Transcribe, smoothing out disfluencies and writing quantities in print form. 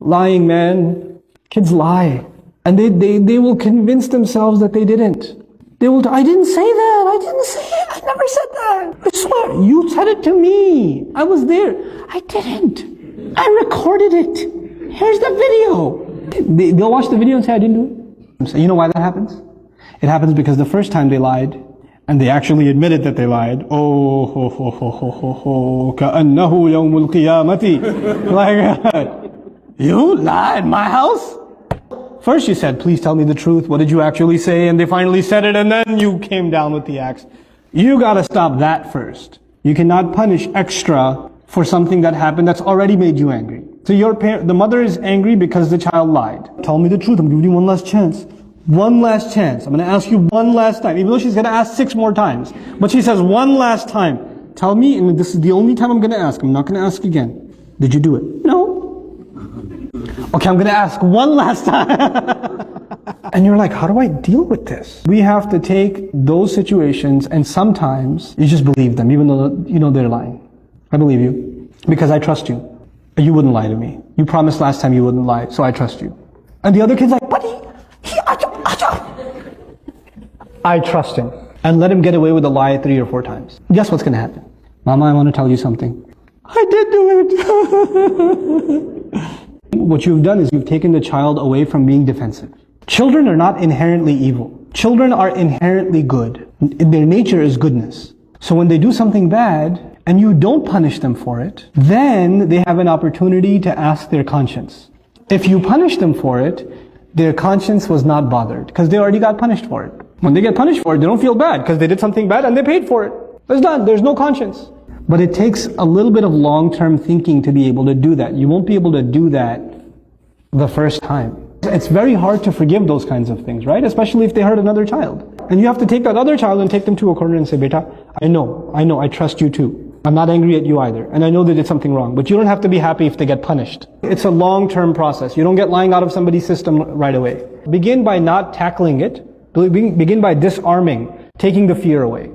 Lying, man. Kids lie. And they will convince themselves that they didn't. They will, I didn't say that. I didn't say it. I never said that. I swear. You said it to me. I was there. I didn't. I recorded it. Here's the video. They'll watch the video and say, I didn't do it. So you know why that happens? It happens because the first time they lied, and they actually admitted that they lied. Oh, ho, ho, ho, ho, ho, ho, 𝗟𝗚𝗍𝗍𝗾𝗍𝗏 Like, you lied, my house? First you said, please tell me the truth. What did you actually say? And they finally said it, and then you came down with the axe. You gotta stop that first. You cannot punish extra for something that happened that's already made you angry. So the mother is angry because the child lied. Tell me the truth, I'm giving you one last chance. One last chance. I'm going to ask you one last time. Even though she's going to ask 6 more times. But she says one last time. Tell me, and this is the only time I'm going to ask. I'm not going to ask again. Did you do it? No. Okay, I'm going to ask one last time. And you're like, how do I deal with this? We have to take those situations, and sometimes you just believe them, even though you know they're lying. I believe you. Because I trust you. You wouldn't lie to me. You promised last time you wouldn't lie, so I trust you. And the other kid's like, buddy, I trust him. And let him get away with a lie 3 or 4 times. Guess what's going to happen? Mama, I want to tell you something. I did do it. What you've done is you've taken the child away from being defensive. Children are not inherently evil. Children are inherently good. Their nature is goodness. So when they do something bad, and you don't punish them for it, then they have an opportunity to ask their conscience. If you punish them for it, their conscience was not bothered, because they already got punished for it. When they get punished for it, they don't feel bad, because they did something bad and they paid for it. It's done. There's no conscience. But it takes a little bit of long-term thinking to be able to do that. You won't be able to do that the first time. It's very hard to forgive those kinds of things, right? Especially if they hurt another child. And you have to take that other child and take them to a corner and say, Beta, I know, I trust you too. I'm not angry at you either. And I know they did something wrong. But you don't have to be happy if they get punished. It's a long-term process. You don't get lying out of somebody's system right away. Begin by not tackling it. Begin by disarming, taking the fear away.